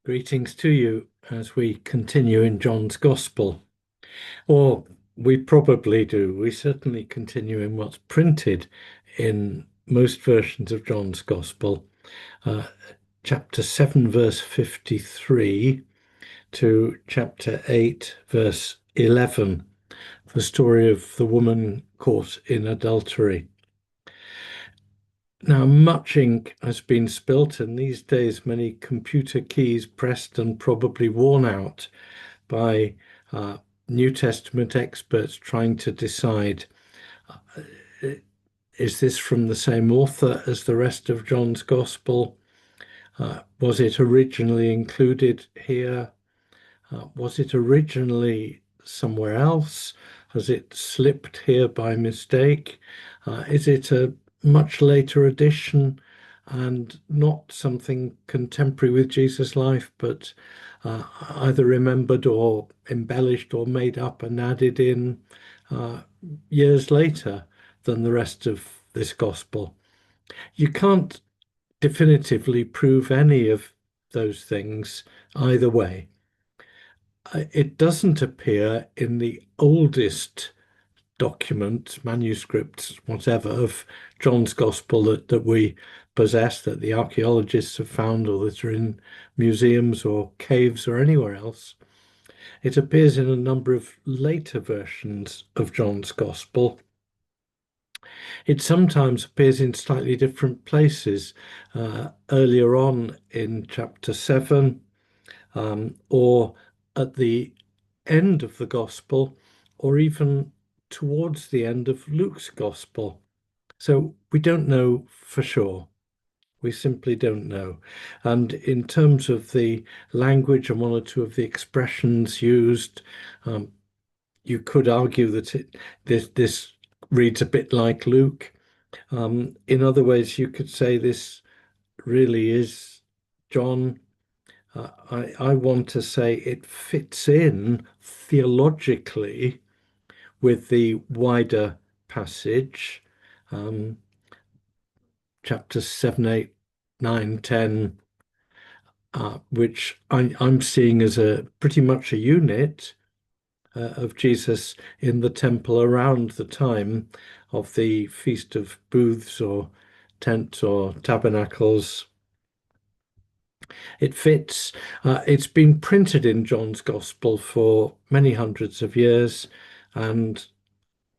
Greetings to you as we continue in John's Gospel. Or we probably do. We certainly continue in what's printed in most versions of John's Gospel, uh, chapter 7, verse 53 to chapter 8, verse 11, the story of the woman caught in adultery. Now, much ink has been spilt, and these days many computer keys pressed and probably worn out by New Testament experts trying to decide, is this from the same author as the rest of John's Gospel? Was it originally included here? Was it originally somewhere else? Has it slipped here by mistake? Is it a much later edition and not something contemporary with Jesus' life, but either remembered or embellished or made up and added in uh, years later than the rest of this gospel? You can't definitively prove any of those things either way. It doesn't appear in the oldest document, manuscripts, whatever, of John's Gospel that we possess, that the archaeologists have found, or that are in museums or caves or anywhere else. It appears in a number of later versions of John's Gospel. It sometimes appears in slightly different places, earlier on in chapter 7, or at the end of the Gospel, or even towards the end of Luke's Gospel. So we don't know for sure. We simply don't know. And in terms of the language and one or two of the expressions used, you could argue that this reads a bit like Luke. In other ways, you could say this really is John. I want to say it fits in theologically with the wider passage, um, chapters 7, 8, 9, 10, which I'm seeing as a pretty much a unit of Jesus in the temple around the time of the Feast of Booths or Tents or Tabernacles. It fits. It's been printed in John's Gospel for many hundreds of years, and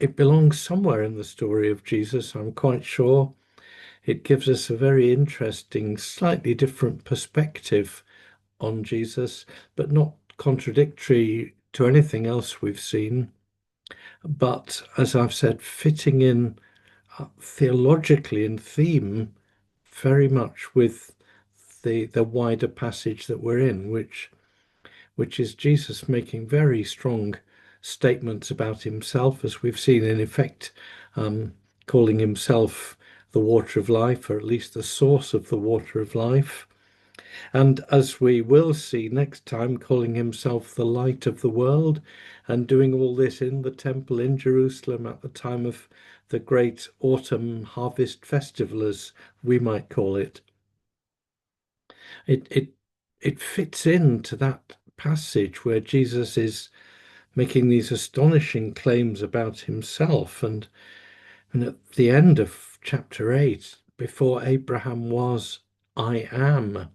it belongs somewhere in the story of Jesus, I'm quite sure. It gives us a very interesting, slightly different perspective on Jesus, but not contradictory to anything else we've seen. But as I've said, fitting in theologically in theme very much with the wider passage that we're in, which is Jesus making very strong statements about himself, as we've seen, in effect, calling himself the water of life, or at least the source of the water of life. And as we will see next time, calling himself the light of the world, and doing all this in the temple in Jerusalem at the time of the great autumn harvest festival, as we might call it. It fits into that passage where Jesus is making these astonishing claims about himself. And at the end of chapter 8, before Abraham was, I am,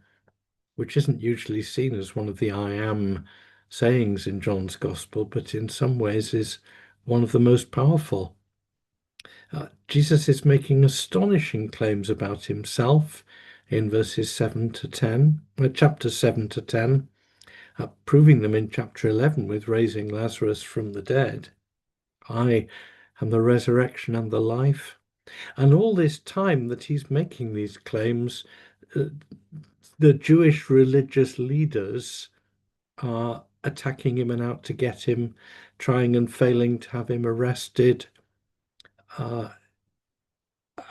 which isn't usually seen as one of the I am sayings in John's Gospel, but in some ways is one of the most powerful. Jesus is making astonishing claims about himself in verses 7 to 10, chapter 7 to 10, proving them in chapter 11 with raising Lazarus from the dead. I am the resurrection and the life. And all this time that he's making these claims, the Jewish religious leaders are attacking him and out to get him, trying and failing to have him arrested.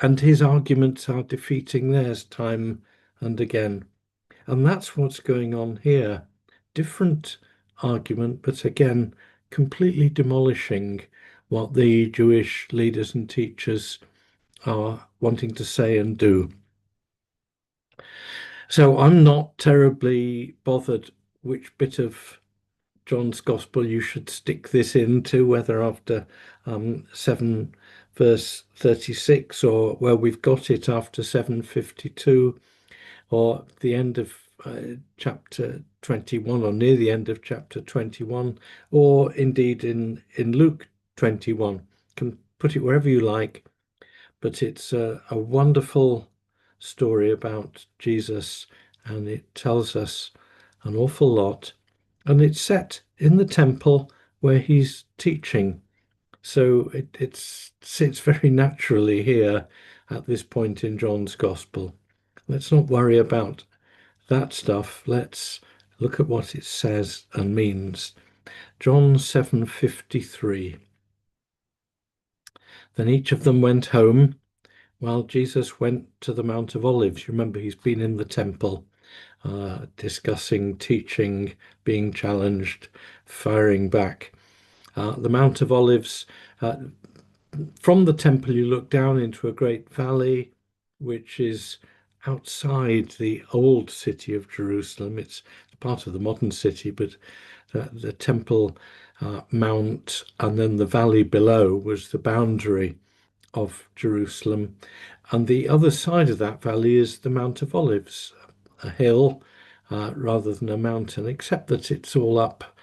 And his arguments are defeating theirs time and again. And that's what's going on here. Different argument, but again, completely demolishing what the Jewish leaders and teachers are wanting to say and do. So I'm not terribly bothered which bit of John's Gospel you should stick this into, whether after 7 verse 36 or where we've got it after 7:52 or the end of chapter 21 or near the end of chapter 21 or indeed in Luke 21. You can put it wherever you like, but it's a wonderful story about Jesus and it tells us an awful lot. And it's set in the temple where he's teaching. So it sits very naturally here at this point in John's Gospel. Let's not worry about that stuff. Let's look at what it says and means. John 7:53. Then each of them went home while Jesus went to the Mount of Olives. Remember, he's been in the temple discussing, teaching, being challenged, firing back. The Mount of Olives, uh, from the temple, you look down into a great valley, which is outside the old city of Jerusalem. It's part of the modern city, but the temple mount and then the valley below was the boundary of Jerusalem. And the other side of that valley is the Mount of Olives, a hill rather than a mountain, except that it's all up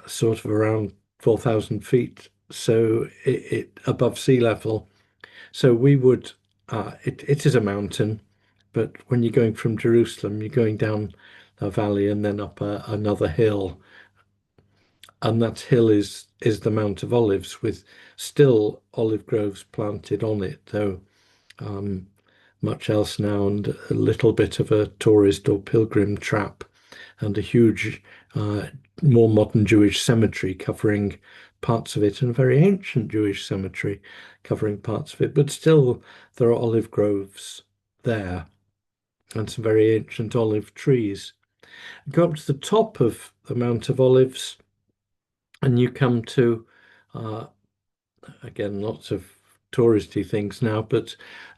sort of around 4,000 feet, so it above sea level. So we would, it is a mountain, but when you're going from Jerusalem, you're going down a valley and then up another hill, and that hill is the Mount of Olives with still olive groves planted on it, though much else now, and a little bit of a tourist or pilgrim trap, and a huge, more modern Jewish cemetery covering parts of it, and a very ancient Jewish cemetery covering parts of it. But still, there are olive groves there and some very ancient olive trees. You go up to the top of the Mount of Olives, and you come to, uh, again, lots of touristy things now, but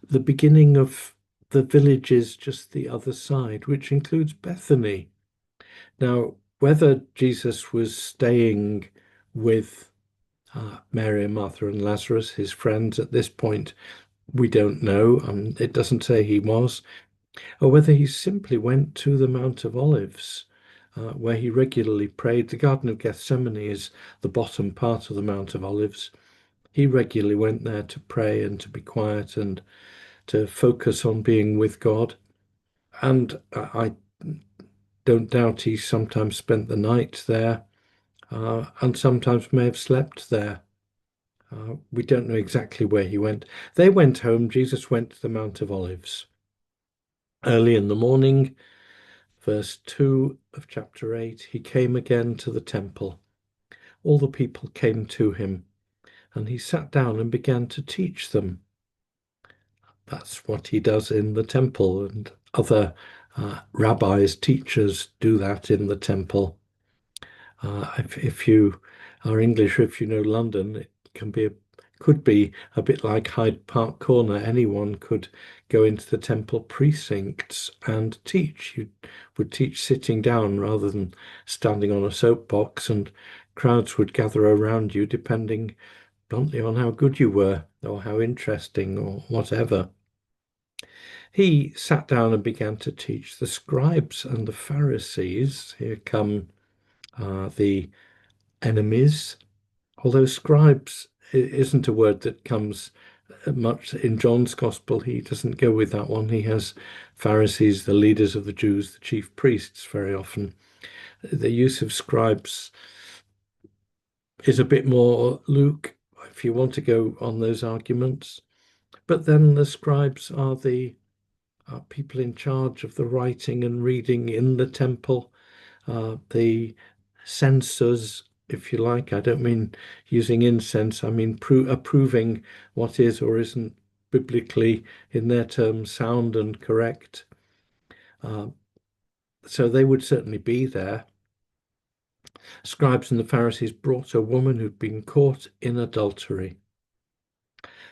the beginning of the village is just the other side, which includes Bethany. Now, whether Jesus was staying with Mary and Martha and Lazarus, his friends, at this point, we don't know. It doesn't say he was, or whether he simply went to the Mount of Olives, where he regularly prayed. The Garden of Gethsemane is the bottom part of the Mount of Olives. He regularly went there to pray and to be quiet and to focus on being with God. And I don't doubt he sometimes spent the night there and sometimes may have slept there. We don't know exactly where he went. They went home. Jesus went to the Mount of Olives. Early in the morning, verse 2 of chapter 8, he came again to the temple. All the people came to him, and he sat down and began to teach them. That's what he does in the temple, and other rabbis, teachers do that in the temple. If you are English, or if you know London, it could be a bit like Hyde Park Corner. Anyone could go into the temple precincts and teach. You would teach sitting down rather than standing on a soapbox, and crowds would gather around you depending bluntly on how good you were or how interesting or whatever. He sat down and began to teach the scribes and the Pharisees. Here come the enemies, although scribes isn't a word that comes much in John's Gospel. He doesn't go with that one. He has Pharisees, the leaders of the Jews, the chief priests, very often. The use of scribes is a bit more Luke, if you want to go on those arguments. But then the scribes are the people in charge of the writing and reading in the temple, the censors, if you like. I don't mean using incense, I mean approving what is or isn't biblically, in their terms, sound and correct. So they would certainly be there. Scribes and the Pharisees brought a woman who'd been caught in adultery,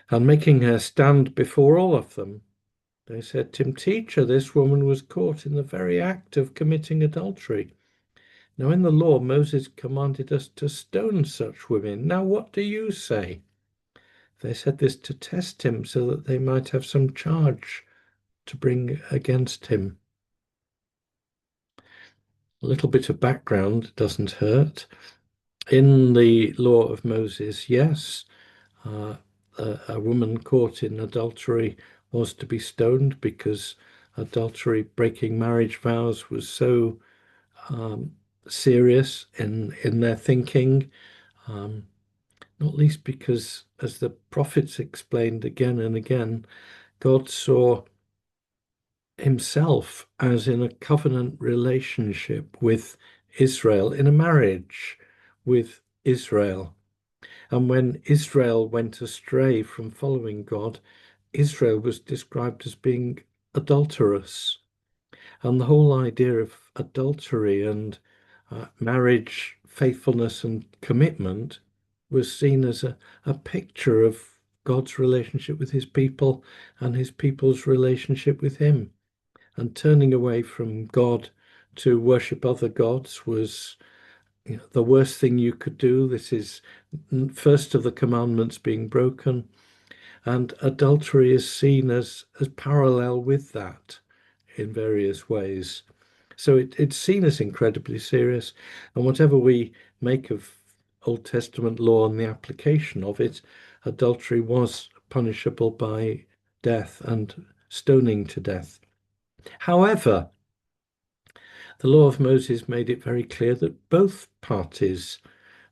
and making her stand before all of them, They said to him, Teacher, this woman was caught in the very act of committing adultery. Now, in the law, Moses commanded us to stone such women. Now, what do you say? They said this to test him so that they might have some charge to bring against him. A little bit of background doesn't hurt. In the law of Moses, yes, uh, a woman caught in adultery was to be stoned because adultery, breaking marriage vows, was so serious in their thinking. Not least because, as the prophets explained again and again, God saw himself as in a covenant relationship with Israel, in a marriage with Israel. And when Israel went astray from following God, Israel was described as being adulterous. And the whole idea of adultery and marriage, faithfulness, and commitment was seen as a picture of God's relationship with his people and his people's relationship with him. And turning away from God to worship other gods was, the worst thing you could do. This is first of the commandments being broken, and adultery is seen as parallel with that in various ways. So it's seen as incredibly serious, and whatever we make of Old Testament law and the application of it, adultery was punishable by death and stoning to death. However, the law of Moses made it very clear that both parties,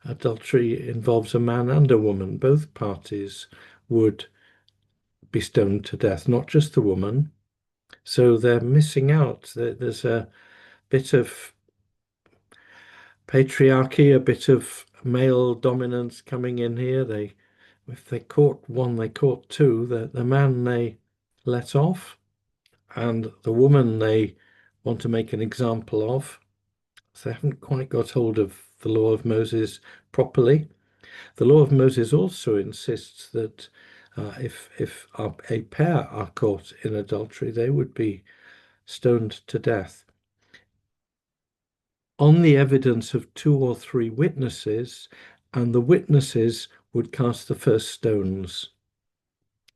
adultery involves a man and a woman, both parties would be stoned to death, not just the woman. So they're missing out. There's a bit of patriarchy, a bit of male dominance coming in here. If they caught one, they caught two. The man they let off, and the woman they want to make an example of. So they haven't quite got hold of the law of Moses properly. The law of Moses also insists that if a pair are caught in adultery, they would be stoned to death on the evidence of two or three witnesses, and the witnesses would cast the first stones.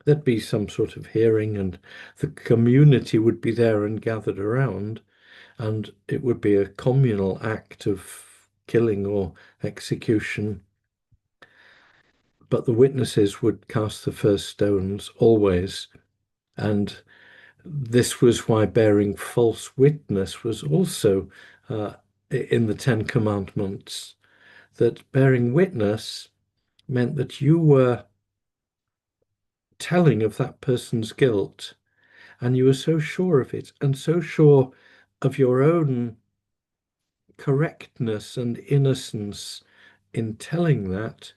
There'd be some sort of hearing, and the community would be there and gathered around, and it would be a communal act of killing or execution. But the witnesses would cast the first stones always. And this was why bearing false witness was also in the Ten Commandments, that bearing witness meant that you were telling of that person's guilt, and you were so sure of it and so sure of your own correctness and innocence in telling that,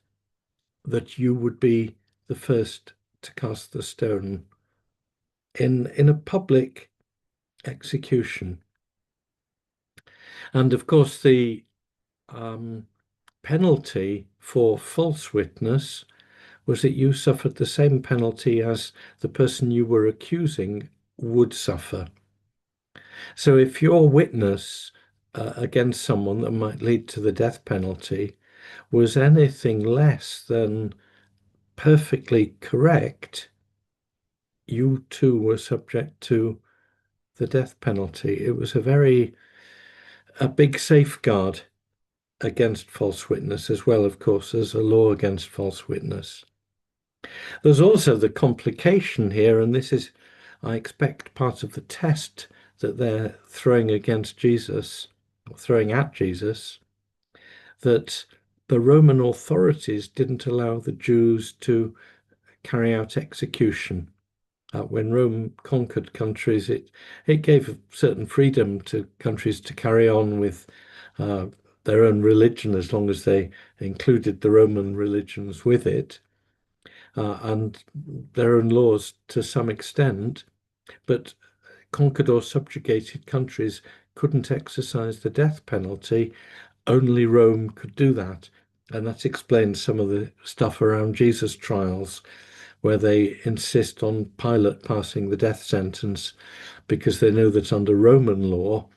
that you would be the first to cast the stone in a public execution. And of course, the penalty for false witness was that you suffered the same penalty as the person you were accusing would suffer. So if your witness against someone that might lead to the death penalty was anything less than perfectly correct, you too were subject to the death penalty. It was a big safeguard against false witness, as well, of course, as a law against false witness. There's also the complication here, and this is, I expect, part of the test that they're throwing against Jesus, or throwing at Jesus, that the Roman authorities didn't allow the Jews to carry out execution. When Rome conquered countries, it gave certain freedom to countries to carry on with their own religion as long as they included the Roman religions with it, and their own laws to some extent. But conquered or subjugated countries couldn't exercise the death penalty. Only Rome could do that. And that explains some of the stuff around Jesus' trials, where they insist on Pilate passing the death sentence because they know that under Roman law,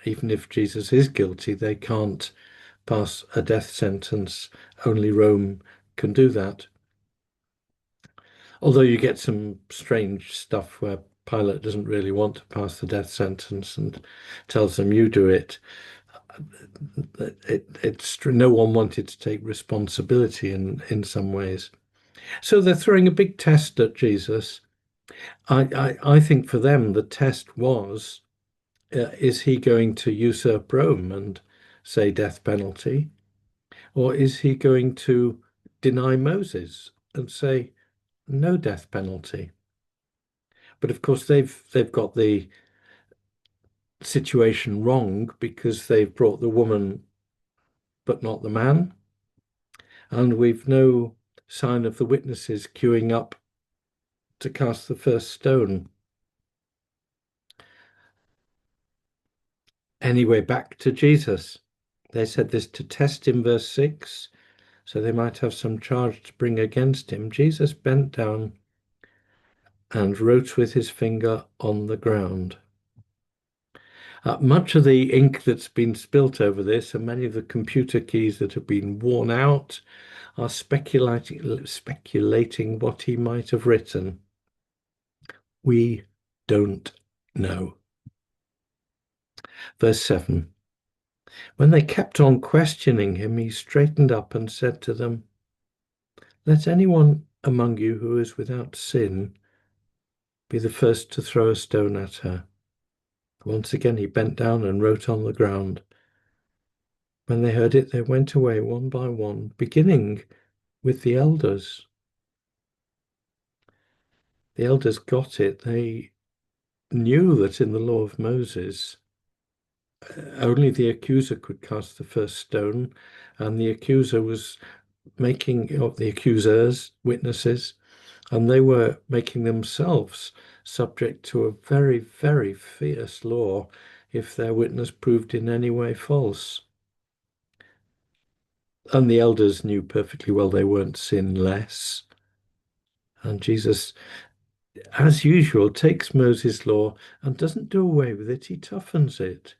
even if Jesus is guilty, they can't pass a death sentence. Only Rome can do that. Although you get some strange stuff where Pilate doesn't really want to pass the death sentence and tells them you do it. It's no one wanted to take responsibility in some ways. So they're throwing a big test at Jesus. I think for them the test was, is he going to usurp Rome and say death penalty, or is he going to deny Moses and say no death penalty? But of course they've got the situation wrong because they've brought the woman but not the man, and we've no sign of the witnesses queuing up to cast the first stone. Anyway, back to Jesus. They said this to test him, verse 6, so they might have some charge to bring against him. Jesus bent down and wrote with his finger on the ground. Much of the ink that's been spilt over this and many of the computer keys that have been worn out are speculating what he might have written. We don't know. Verse 7. When they kept on questioning him, he straightened up and said to them, let anyone among you who is without sin be the first to throw a stone at her. Once again he bent down and wrote on the ground. When they heard it, they went away one by one, beginning with the elders. The elders got it. They knew that in the law of Moses, only the accuser could cast the first stone, and the accuser was making, of the accusers, witnesses, and they were making themselves subject to a very, very fierce law if their witness proved in any way false. And the elders knew perfectly well they weren't sinless. And Jesus, as usual, takes Moses' law and doesn't do away with it, he toughens it.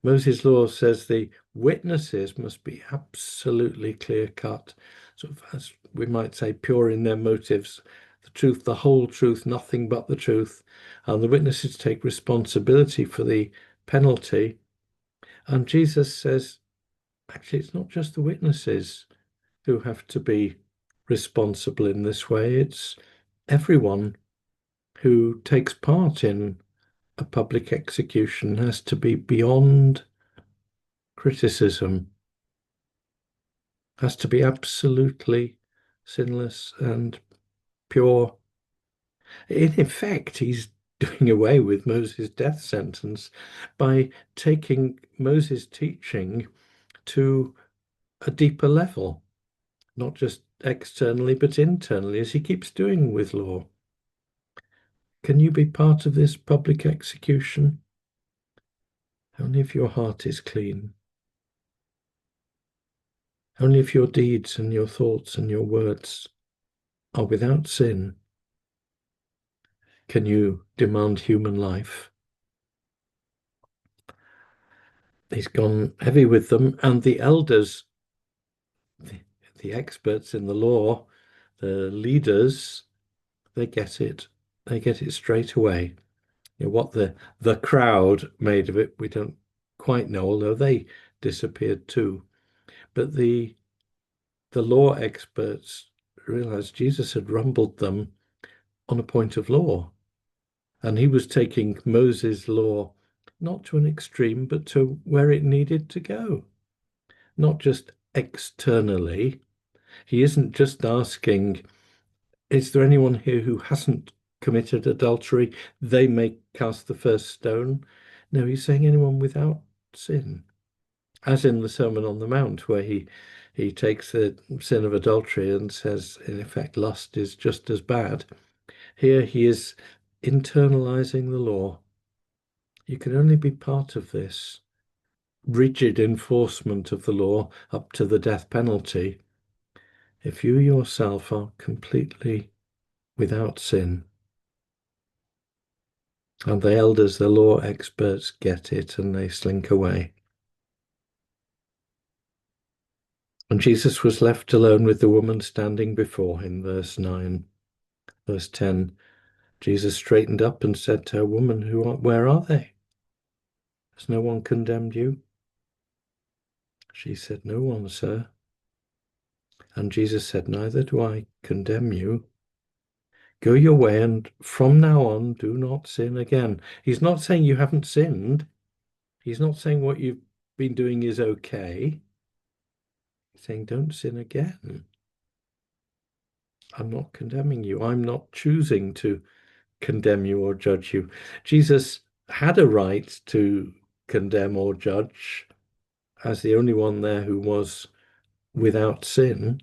Moses' law says the witnesses must be absolutely clear-cut, sort of, as we might say, pure in their motives, the truth, the whole truth, nothing but the truth. And the witnesses take responsibility for the penalty. And Jesus says, actually, it's not just the witnesses who have to be responsible in this way. It's everyone who takes part in a public execution has to be beyond criticism, has to be absolutely sinless and pure. In effect, he's doing away with Moses' death sentence by taking Moses' teaching to a deeper level, not just externally, but internally, as he keeps doing with law. Can you be part of this public execution? Only if your heart is clean. Only if your deeds and your thoughts and your words are without sin can you demand human life. He's gone heavy with them, and the elders, the experts in the law, the leaders, they get it. They get it straight away. You know, what the crowd made of it, we don't quite know, although they disappeared too. But the law experts realized Jesus had rumbled them on a point of law. And he was taking Moses' law not to an extreme, but to where it needed to go. Not just externally. He isn't just asking, is there anyone here who hasn't committed adultery? They may cast the first stone. No, he's saying anyone without sin. As in the Sermon on the Mount, where he takes the sin of adultery and says, in effect, lust is just as bad. Here he is internalizing the law. You can only be part of this rigid enforcement of the law up to the death penalty if you yourself are completely without sin. And the elders, the law experts, get it and they slink away. And Jesus was left alone with the woman standing before him, verse 9. Verse 10, Jesus straightened up and said to her, Woman, where are they? Has no one condemned you? She said, No one, sir. And Jesus said, Neither do I condemn you. Go your way, and from now on, do not sin again. He's not saying you haven't sinned. He's not saying what you've been doing is okay. He's saying, don't sin again. I'm not condemning you. I'm not choosing to condemn you or judge you. Jesus had a right to condemn or judge as the only one there who was without sin,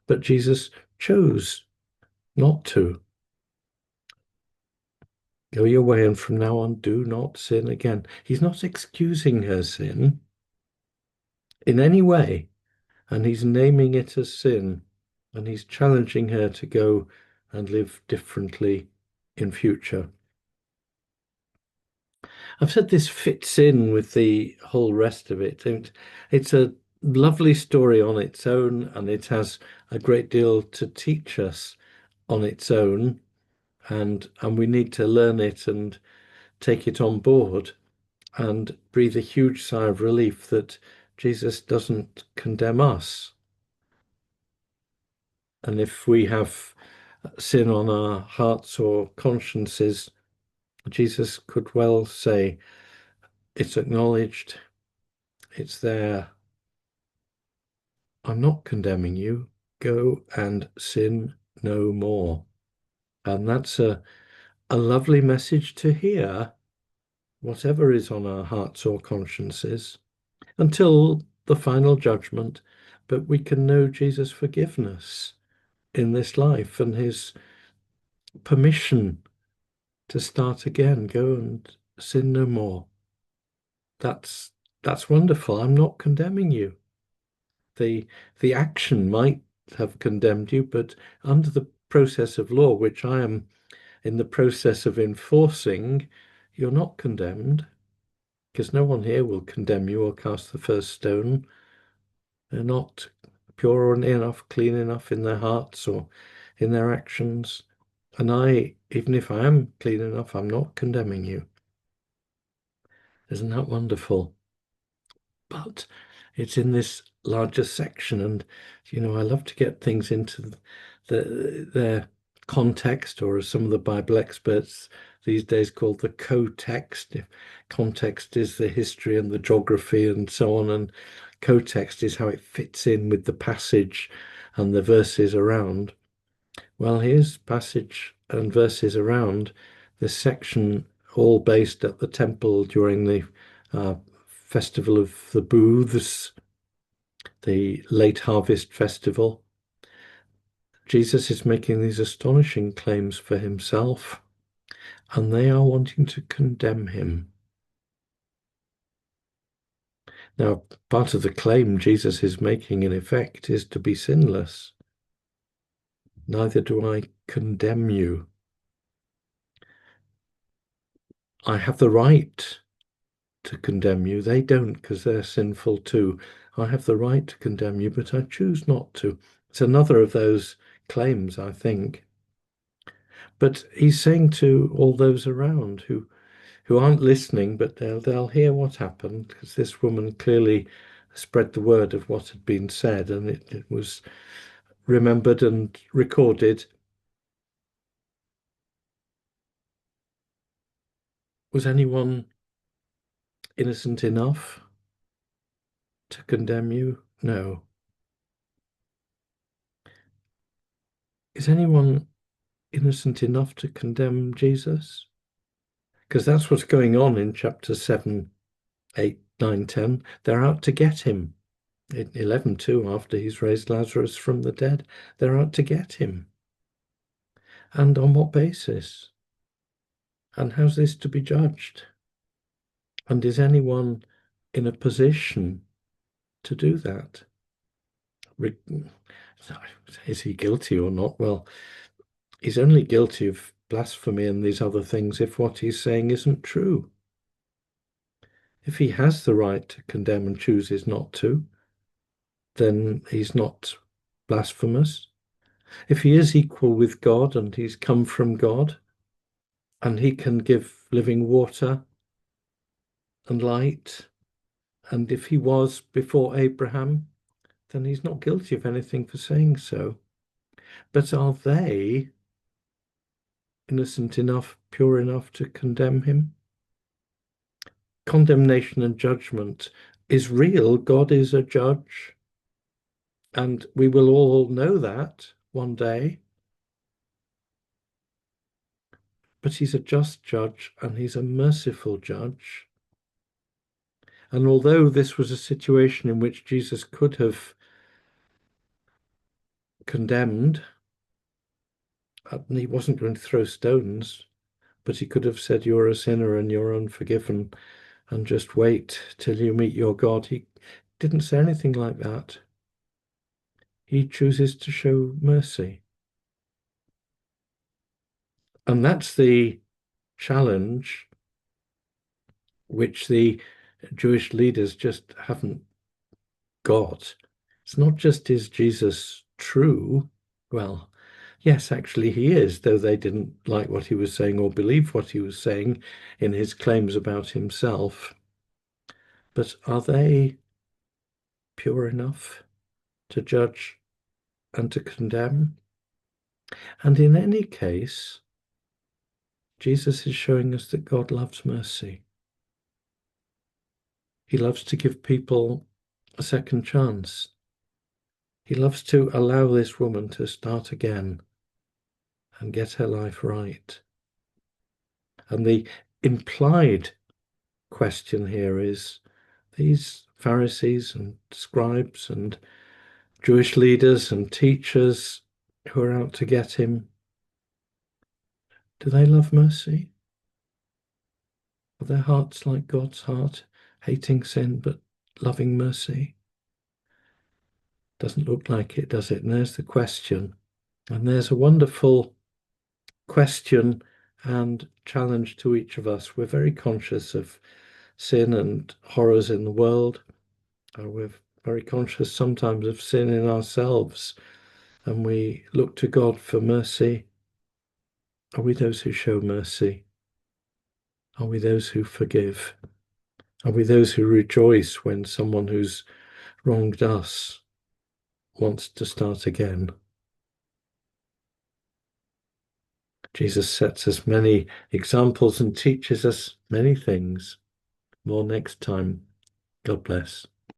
but Jesus chose not to. Go your way, and from now on, do not sin again. He's not excusing her sin in any way, and he's naming it as sin, and he's challenging her to go and live differently in future. I've said this fits in with the whole rest of it. It's a lovely story on its own, and it has a great deal to teach us on its own, and we need to learn it and take it on board and breathe a huge sigh of relief that Jesus doesn't condemn us. And if we have sin on our hearts or consciences, Jesus could well say, it's acknowledged, it's there. I'm not condemning you. Go and sin no more. And that's a lovely message to hear, whatever is on our hearts or consciences, until the final judgment. But we can know Jesus' forgiveness in this life and his permission to start again. Go and sin no more. That's wonderful. I'm not condemning you. The action might have condemned you, but under the process of law, which I am in the process of enforcing, you're not condemned, because no one here will condemn you or cast the first stone. They're not pure enough, clean enough in their hearts or in their actions. And I, even if I am clean enough, I'm not condemning you. Isn't that wonderful? But it's in this larger section, and I love to get things into their context, or as some of the Bible experts these days call the co-text. Context is the history and the geography and so on, and co-text is how it fits in with the passage and the verses around. Well, here's passage and verses around this section, all based at the temple during the festival of the booths, the late harvest festival. Jesus is making these astonishing claims for himself, and they are wanting to condemn him. Now, part of the claim Jesus is making, in effect, is to be sinless. Neither do I condemn you. I have the right to condemn you. They don't, because they're sinful too. I have the right to condemn you, but I choose not to. It's another of those claims, I think. But he's saying to all those around who aren't listening, but they'll hear what happened, because this woman clearly spread the word of what had been said, and it was remembered and recorded. Was anyone innocent enough to condemn you? No. Is anyone innocent enough to condemn Jesus? Because that's what's going on in chapter 7, 8, 9, 10. They're out to get him. In 11 too, after he's raised Lazarus from the dead, they're out to get him. And on what basis? And how's this to be judged? And is anyone in a position to do that? Is he guilty or not? Well, He's only guilty of blasphemy and these other things if what he's saying isn't true. If he has the right to condemn and chooses not to, then he's not blasphemous. If he is equal with God and he's come from God and he can give living water and light, and if he was before Abraham, then he's not guilty of anything for saying so. But are they innocent enough, pure enough to condemn him? Condemnation and judgment is real. God is a judge, and we will all know that one day. But he's a just judge and he's a merciful judge. And although this was a situation in which Jesus could have condemned, and he wasn't going to throw stones, but he could have said, "You're a sinner and you're unforgiven, and just wait till you meet your God." He didn't say anything like that. He chooses to show mercy. And that's the challenge which the Jewish leaders just haven't got. It's not just, is Jesus true? Well, yes, actually he is, though they didn't like what he was saying or believe what he was saying in his claims about himself. But are they pure enough to judge and to condemn? And in any case, Jesus is showing us that God loves mercy. He loves to give people a second chance. He loves to allow this woman to start again and get her life right. And the implied question here is, these Pharisees and scribes and Jewish leaders and teachers who are out to get him, do they love mercy? Are their hearts like God's heart, hating sin but loving mercy? Doesn't look like it, does it? And there's the question. And there's a wonderful question and challenge to each of us. We're very conscious of sin and horrors in the world. We're very conscious sometimes of sin in ourselves, and we look to God for mercy. Are we those who show mercy? Are we those who forgive? Are we those who rejoice when someone who's wronged us wants to start again? Jesus sets us many examples and teaches us many things. More next time. God bless.